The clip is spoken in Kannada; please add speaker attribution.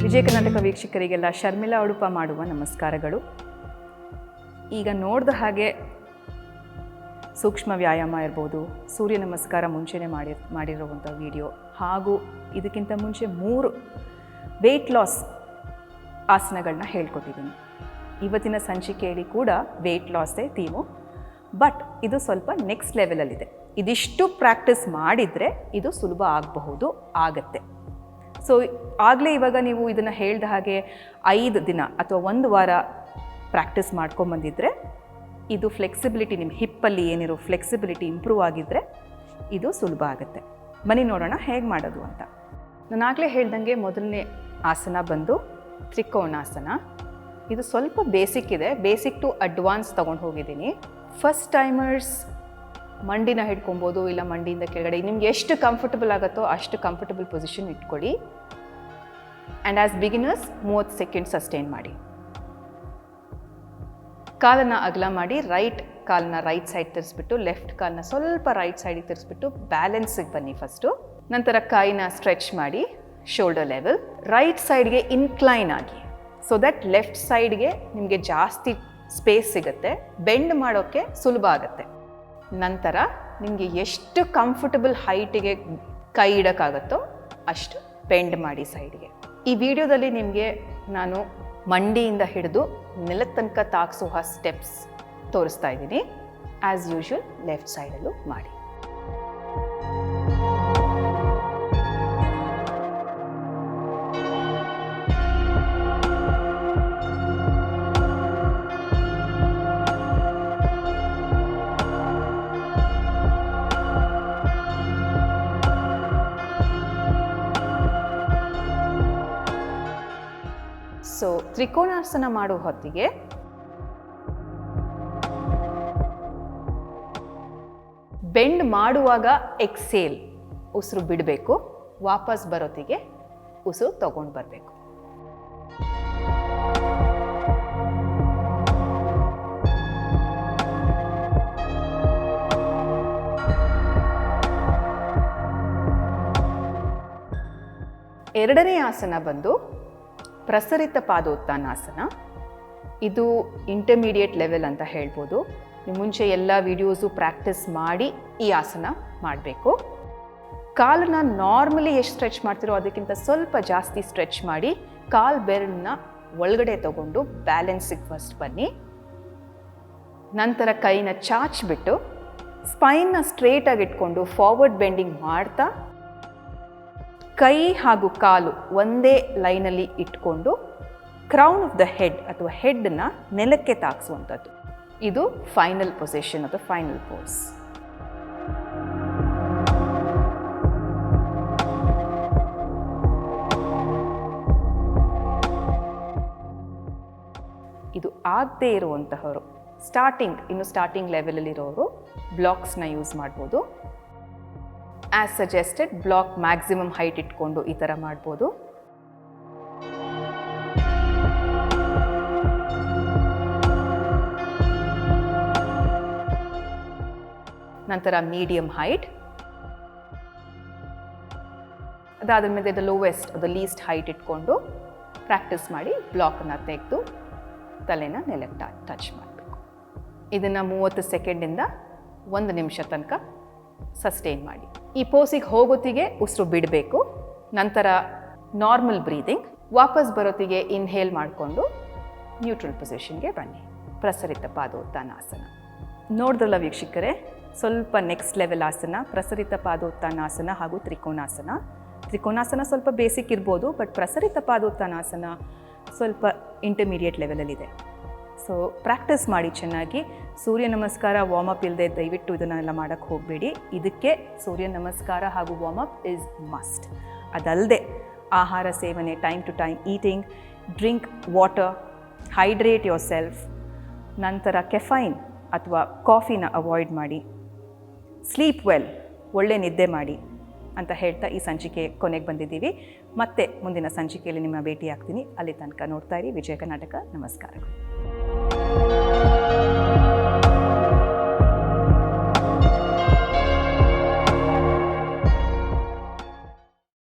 Speaker 1: ವಿಜಯ ಕರ್ನಾಟಕ ವೀಕ್ಷಕರಿಗೆಲ್ಲ ಶರ್ಮಿಳಾ ಉಡುಪ ಮಾಡುವ ನಮಸ್ಕಾರಗಳು. ಈಗ ನೋಡಿದ ಹಾಗೆ ಸೂಕ್ಷ್ಮ ವ್ಯಾಯಾಮ ಇರ್ಬೋದು, ಸೂರ್ಯ ನಮಸ್ಕಾರ ಮುಂಚೆನೇ ಮಾಡಿರುವಂಥ ವಿಡಿಯೋ, ಹಾಗೂ ಇದಕ್ಕಿಂತ ಮುಂಚೆ 3 ವೆಯ್ಟ್ ಲಾಸ್ ಆಸನಗಳನ್ನ ಹೇಳ್ಕೊಟ್ಟಿದ್ದೀನಿ. ಇವತ್ತಿನ ಸಂಚಿಕೆಯಲ್ಲಿ ಕೂಡ ವೆಯ್ಟ್ ಲಾಸೇ ಥೀಮು, ಬಟ್ ಇದು ಸ್ವಲ್ಪ ನೆಕ್ಸ್ಟ್ ಲೆವೆಲಲ್ಲಿದೆ. ಇದಿಷ್ಟು ಪ್ರಾಕ್ಟೀಸ್ ಮಾಡಿದರೆ ಇದು ಸುಲಭ ಆಗತ್ತೆ. ಸೊ ಆಗಲೇ ಇವಾಗ ನೀವು ಇದನ್ನು ಹೇಳಿದ ಹಾಗೆ 5 ದಿನ ಅಥವಾ 1 ವಾರ ಪ್ರಾಕ್ಟೀಸ್ ಮಾಡ್ಕೊಂಬಂದಿದ್ರೆ ಇದು ಫ್ಲೆಕ್ಸಿಬಿಲಿಟಿ, ನಿಮ್ಮ ಹಿಪ್ಪಲ್ಲಿ ಏನಿರೋ ಫ್ಲೆಕ್ಸಿಬಿಲಿಟಿ ಇಂಪ್ರೂವ್ ಆಗಿದ್ದರೆ ಇದು ಸುಲಭ ಆಗುತ್ತೆ. ಬನ್ನಿ ನೋಡೋಣ ಹೇಗೆ ಮಾಡೋದು ಅಂತ. ನಾನು ಆಗಲೇ ಹೇಳ್ದಂಗೆ ಮೊದಲನೇ ಆಸನ ಬಂದು ತ್ರಿಕೋನಾಸನ. ಇದು ಸ್ವಲ್ಪ ಬೇಸಿಕ್ ಇದೆ, ಬೇಸಿಕ್ ಟು ಅಡ್ವಾನ್ಸ್ ತೊಗೊಂಡು ಹೋಗಿದ್ದೀನಿ. ಫಸ್ಟ್ ಟೈಮರ್ಸ್ ಮಂಡಿನ ಹಿಡ್ಕೊಬೋದು, ಇಲ್ಲ ಮಂಡಿಯಿಂದ ಕೆಳಗಡೆ ನಿಮ್ಗೆ ಎಷ್ಟು ಕಂಫರ್ಟಬಲ್ ಆಗುತ್ತೋ ಅಷ್ಟು ಕಂಫರ್ಟಬಲ್ ಪೊಸಿಷನ್ ಇಟ್ಕೊಳ್ಳಿ. And as beginners 30 second sustain ಮಾಡಿ. ಕಾಲನ್ನು ಅಗಲ ಮಾಡಿ, ರೈಟ್ ಕಾಲನ್ನ ರೈಟ್ ಸೈಡ್ ತಿರ್ಸ್ಬಿಟ್ಟು, ಲೆಫ್ಟ್ ಕಾಲನ್ನ ಸ್ವಲ್ಪ ರೈಟ್ ಸೈಡಿಗೆ ತಿರ್ಸ್ಬಿಟ್ಟು ಬ್ಯಾಲೆನ್ಸಿಗೆ ಬನ್ನಿ ಫಸ್ಟು. ನಂತರ ಕೈನ ಸ್ಟ್ರೆಚ್ ಮಾಡಿ ಶೋಲ್ಡರ್ ಲೆವೆಲ್, ರೈಟ್ ಸೈಡ್ಗೆ ಇನ್ಕ್ಲೈನ್ ಆಗಿ, ಸೊ ದಟ್ ಲೆಫ್ಟ್ ಸೈಡ್ಗೆ ನಿಮಗೆ ಜಾಸ್ತಿ ಸ್ಪೇಸ್ ಸಿಗುತ್ತೆ, ಬೆಂಡ್ ಮಾಡೋಕ್ಕೆ ಸುಲಭ ಆಗುತ್ತೆ. ನಂತರ ನಿಮಗೆ ಎಷ್ಟು ಕಂಫರ್ಟಬಲ್ ಹೈಟಿಗೆ ಕೈ ಇಡೋಕ್ಕಾಗುತ್ತೋ ಅಷ್ಟು ಬೆಂಡ್ ಮಾಡಿ ಸೈಡ್ಗೆ. ಈ ವಿಡಿಯೋದಲ್ಲಿ ನಿಮಗೆ ನಾನು ಮಂಡಿಯಿಂದ ಹಿಡಿದು ನೆಲದ ತನಕ ತಾಗಿಸುವ ಸ್ಟೆಪ್ಸ್ ತೋರಿಸ್ತಾ ಇದ್ದೀನಿ. ಆ್ಯಸ್ ಯೂಶುವಲ್ ಲೆಫ್ಟ್ ಸೈಡಲ್ಲೂ ಮಾಡಿ. ಸೊ ತ್ರಿಕೋನಾಸನ ಮಾಡೋ ಹೊತ್ತಿಗೆ ಬೆಂಡ್ ಮಾಡುವಾಗ ಎಕ್ಸೇಲ್ ಉಸಿರು ಬಿಡಬೇಕು, ವಾಪಸ್ ಬರೋತ್ತಿಗೆ ಉಸಿರು ತಗೊಂಡು ಬರಬೇಕು. ಎರಡನೇ ಆಸನ ಬಂದು ಪ್ರಸರಿತ ಪಾದೋತ್ಥಾನಾಸನ. ಇದು ಇಂಟರ್ಮೀಡಿಯೇಟ್ ಲೆವೆಲ್ ಅಂತ ಹೇಳ್ಬೋದು. ನೀವು ಮುಂಚೆ ಎಲ್ಲ ವಿಡಿಯೋಸು ಪ್ರಾಕ್ಟೀಸ್ ಮಾಡಿ ಈ ಆಸನ ಮಾಡಬೇಕು. ಕಾಲನ್ನ ನಾರ್ಮಲಿ ಎಷ್ಟು ಸ್ಟ್ರೆಚ್ ಮಾಡ್ತಿರೋ ಅದಕ್ಕಿಂತ ಸ್ವಲ್ಪ ಜಾಸ್ತಿ ಸ್ಟ್ರೆಚ್ ಮಾಡಿ, ಕಾಲು ಬೆರಳನ್ನ ಒಳಗಡೆ ತಗೊಂಡು ಬ್ಯಾಲೆನ್ಸಿಗೆ ಫಸ್ಟ್ ಬನ್ನಿ. ನಂತರ ಕೈನ ಚಾಚ್ಬಿಟ್ಟು ಸ್ಪೈನ್ನ ಸ್ಟ್ರೇಟಾಗಿ ಇಟ್ಕೊಂಡು ಫಾರ್ವರ್ಡ್ ಬೆಂಡಿಂಗ್ ಮಾಡ್ತಾ ಕೈ ಹಾಗೂ ಕಾಲು ಒಂದೇ ಲೈನಲ್ಲಿ ಇಟ್ಕೊಂಡು ಕ್ರೌನ್ ಆಫ್ ದ ಹೆಡ್ ಅಥವಾ ಹೆಡ್ನ ನೆಲಕ್ಕೆ ತಾಗಿಸುವಂಥದ್ದು. ಇದು ಫೈನಲ್ ಪೊಸಿಷನ್ ಅಥವಾ ಫೈನಲ್ ಪೋಸ್. ಇದು ಆಗದೇ ಇರುವಂತಹವರು, ಇನ್ನು ಸ್ಟಾರ್ಟಿಂಗ್ ಲೆವೆಲಲ್ಲಿರೋರು ಬ್ಲಾಕ್ಸ್ನ ಯೂಸ್ ಮಾಡ್ಬೋದು. As suggested block maximum height ಇಟ್ಕೊಂಡು ಈ ಥರ ಮಾಡ್ಬೋದು. ನಂತರ ಮೀಡಿಯಂ ಹೈಟ್, ಅದಾದ ಮೇಲೆ the lowest the least height ಇಟ್ಕೊಂಡು ಪ್ರಾಕ್ಟೀಸ್ ಮಾಡಿ ಬ್ಲಾಕನ್ನು ತೆಗೆದು ತಲೆನ ನೆಲಕ್ಕೆ ಟಚ್ ಮಾಡಬೇಕು. ಇದನ್ನು 30 ಸೆಕೆಂಡಿಂದ 1 ನಿಮಿಷ ತನಕ ಸಸ್ಟೈನ್ ಮಾಡಿ. ಈ ಪೋಸಿಗೆ ಹೋಗೋತ್ತಿಗೆ ಉಸಿರು ಬಿಡಬೇಕು. ನಂತರ ನಾರ್ಮಲ್ ಬ್ರೀದಿಂಗ್, ವಾಪಸ್ ಬರೋತ್ತಿಗೆ ಇನ್ಹೇಲ್ ಮಾಡಿಕೊಂಡು ನ್ಯೂಟ್ರಲ್ ಪೊಸಿಷನ್ಗೆ ಬನ್ನಿ. ಪ್ರಸರಿತ ಪಾದೋತ್ಥಾನಾಸನ ನೋಡಿದ್ರಲ್ಲ ವೀಕ್ಷಕರೇ, ಸ್ವಲ್ಪ ನೆಕ್ಸ್ಟ್ ಲೆವೆಲ್ ಆಸನ ಪ್ರಸರಿತ ಪಾದೋತ್ಥಾನಾಸನ ಹಾಗೂ ತ್ರಿಕೋನಾಸನ. ತ್ರಿಕೋನಾಸನ ಸ್ವಲ್ಪ ಬೇಸಿಕ್ ಇರ್ಬೋದು, ಬಟ್ ಪ್ರಸರಿತ ಪಾದೋತ್ಥಾನಾಸನ ಸ್ವಲ್ಪ ಇಂಟರ್ಮೀಡಿಯೇಟ್ ಲೆವೆಲಲ್ಲಿದೆ. ಸೊ ಪ್ರಾಕ್ಟೀಸ್ ಮಾಡಿ ಚೆನ್ನಾಗಿ. ಸೂರ್ಯ ನಮಸ್ಕಾರ ವಾರ್ಮಪ್ ಇಲ್ಲದೆ ದಯವಿಟ್ಟು ಇದನ್ನೆಲ್ಲ ಮಾಡೋಕ್ಕೆ ಹೋಗಬೇಡಿ. ಇದಕ್ಕೆ ಸೂರ್ಯ ನಮಸ್ಕಾರ ಹಾಗೂ ವಾರ್ಮಪ್ ಈಸ್ ಮಸ್ಟ್. ಅದಲ್ಲದೆ ಆಹಾರ ಸೇವನೆ, time to time eating, drink water, hydrate yourself. ನಂತರ ಕೆಫೈನ್ ಅಥವಾ ಕಾಫಿನ ಅವಾಯ್ಡ್ ಮಾಡಿ. ಸ್ಲೀಪ್ ವೆಲ್, ಒಳ್ಳೆ ನಿದ್ದೆ ಮಾಡಿ ಅಂತ ಹೇಳ್ತಾ ಈ ಸಂಚಿಕೆ ಕೊನೆಗೆ ಬಂದಿದ್ದೀವಿ. ಮತ್ತೆ ಮುಂದಿನ ಸಂಚಿಕೆಯಲ್ಲಿ ನಿಮ್ಮ ಭೇಟಿ ಆಗ್ತೀನಿ. ಅಲ್ಲಿ ತನಕ ನೋಡ್ತಾ ಇರಿ ವಿಜಯ ಕರ್ನಾಟಕ. ನಮಸ್ಕಾರಗಳು.